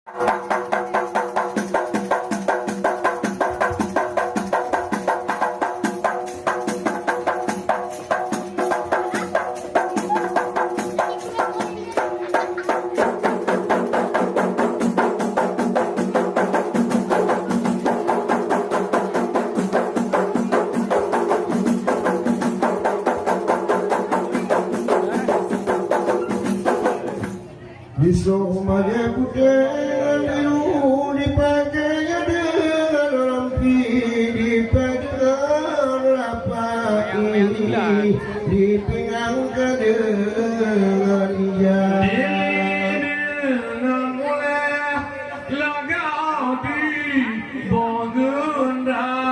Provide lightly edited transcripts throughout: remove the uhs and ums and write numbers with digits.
Besok malam putih biru dipakainya dengan rompi dipegang rapat ini dipingangkan dengan ijazah dengan mulai lagau di Bogundang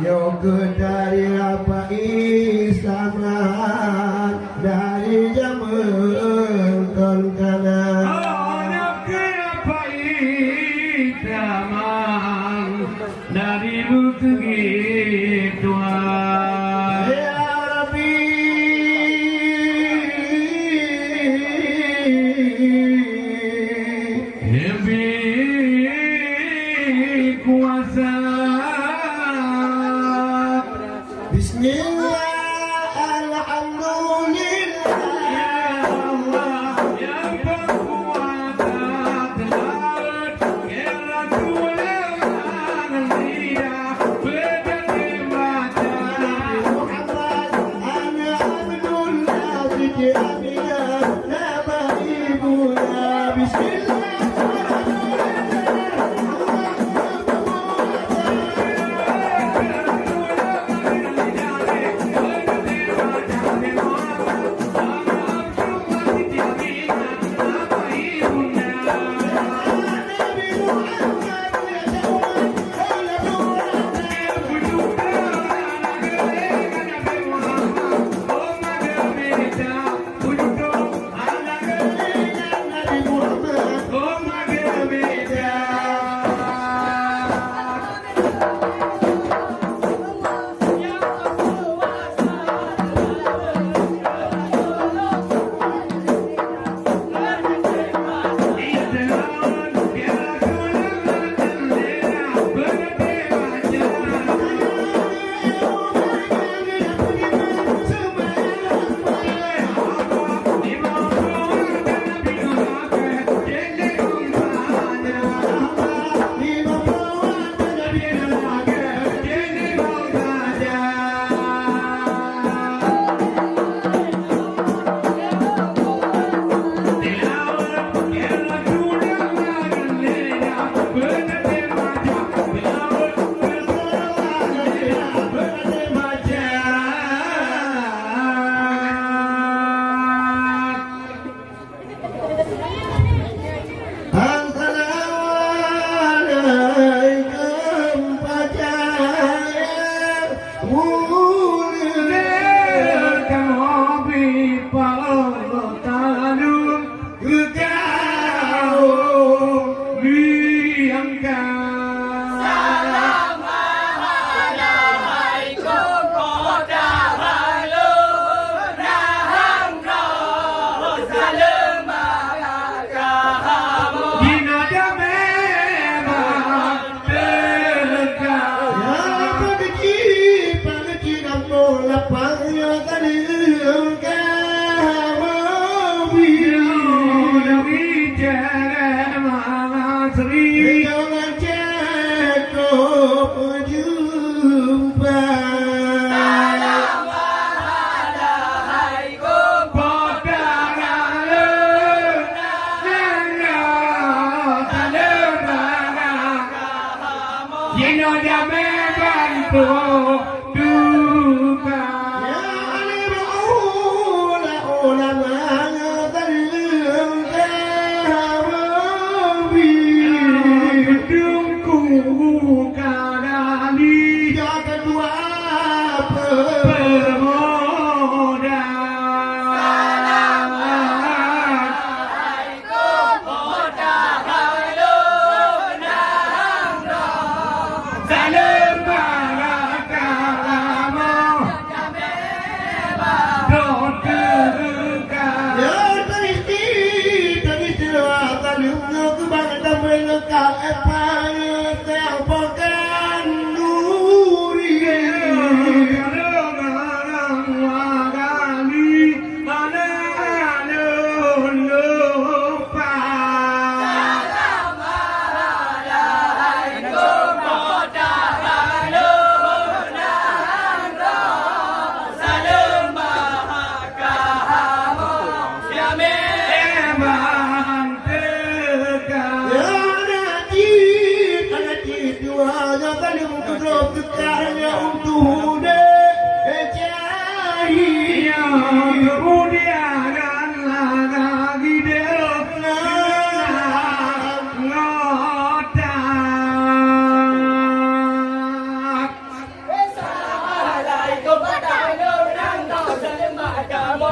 yo dari apa isaman dari zaman kanan oh kenapa zaman dari begitu ya Rabbi lebih kuasa Bismillah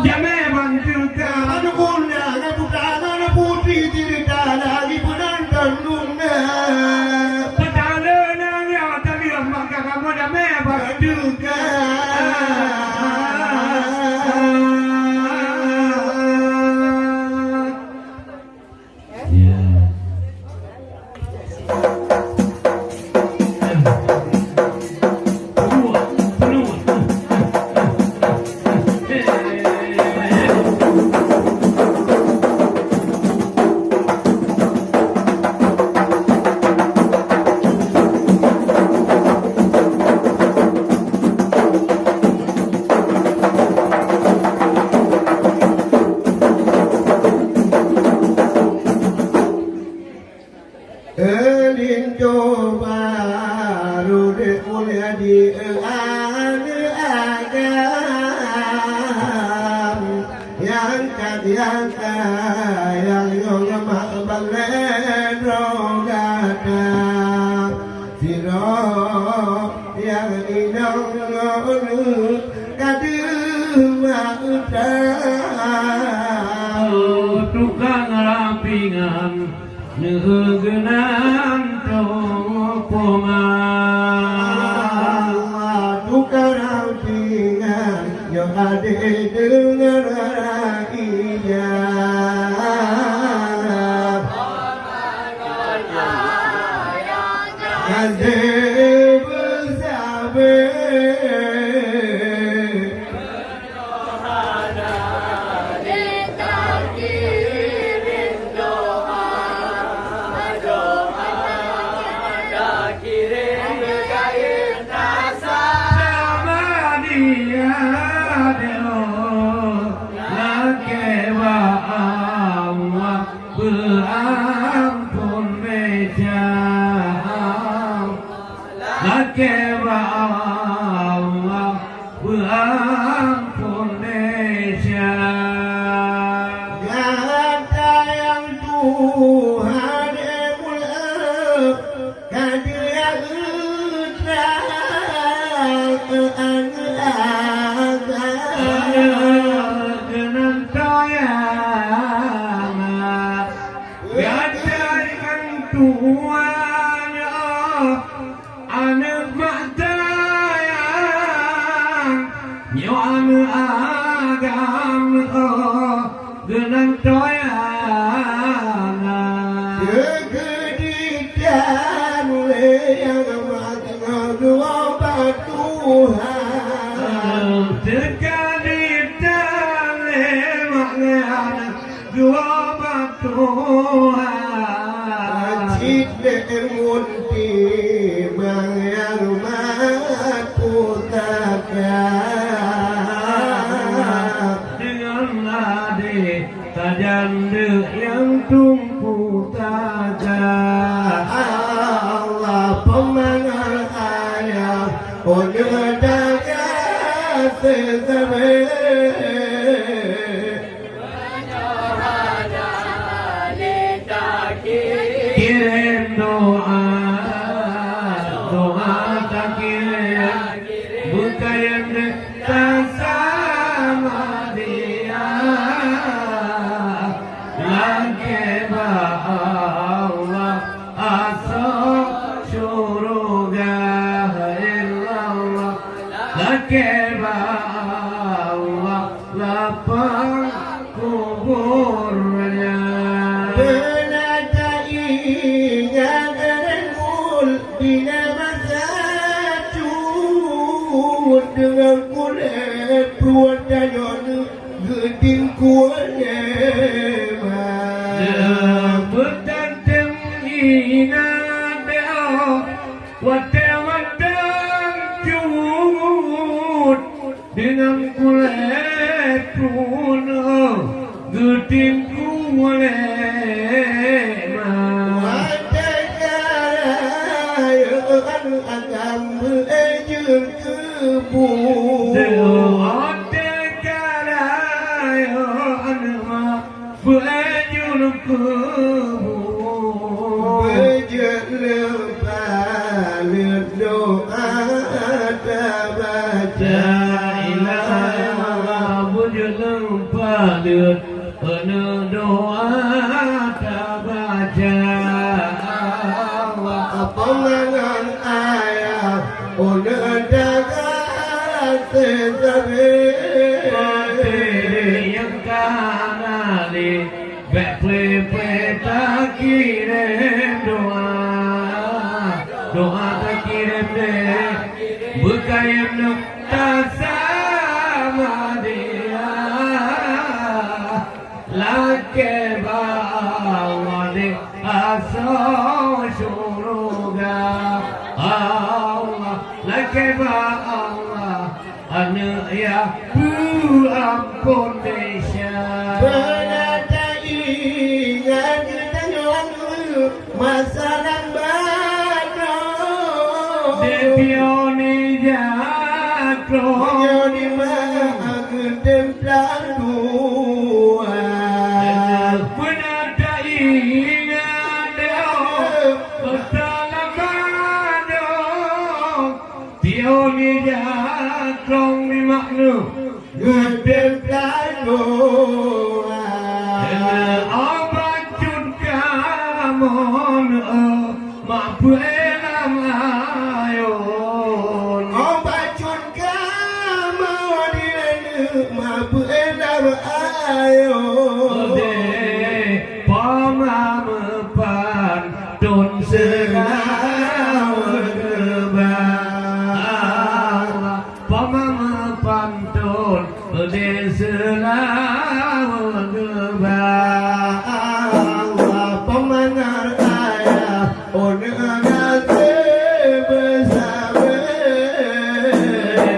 Jangan bantukan Anugerah kebukaan putri cerita lagi penonton dunia. Petala nanya tapi maka kamu jangan bantukan. Elin coba rude mulia di agam yang kadiangka yang mak balero gada siro yang inong kadua utang Tukang rampingan Negenan topongan Tukang rampingan yang ada dengan rakyat Ada bersama yang tumpu tajam Allah pemanah ayam Onyodaga sesabe kirim doa tak kirim bukan tak sama dia lagi Allah asal syurga illallah lagi Allah lapang kuburnya benada ingat remul bila masa cut dengan kulit keluar dayon geding kuatnya bertandem ingat wadang cut dengan kulit pun geding kulit wadang agam berejur kebun berajul kebun berjelepan doa tak baca ilaha dalam pada doa tak baca Pemangan ayah Dagang sesabe yang kanali Bek tak kirim doa tak kirim deh Berkayam nuk tak sama dia Laki bawa deh asal syurga Allah Laki bawa anak ya ampun Malaysia Bernada ingat kita nyuan masa dan baru Depioni jakro Nyoni mah templar dua Bernada ingat dia Bersalamado Pioni jakro ni makna Templar dua Obat jun kamon Mapuelam ayon Bacun kamu di mampu enak ayo Ode pamamepan Don segala kebal Pamamepan don Ode segala kebal Pemangar ayah Onengan bersama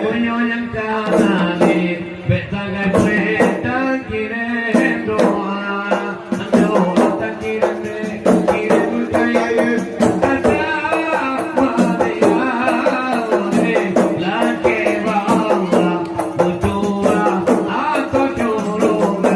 Punya yang kanali Betagai peta kirim doa Doa tak kirim kaya Kata Maria Laki bawa Berdoa Atau curungan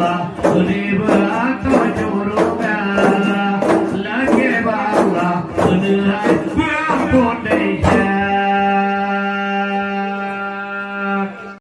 Allah, Uni berat cemburu.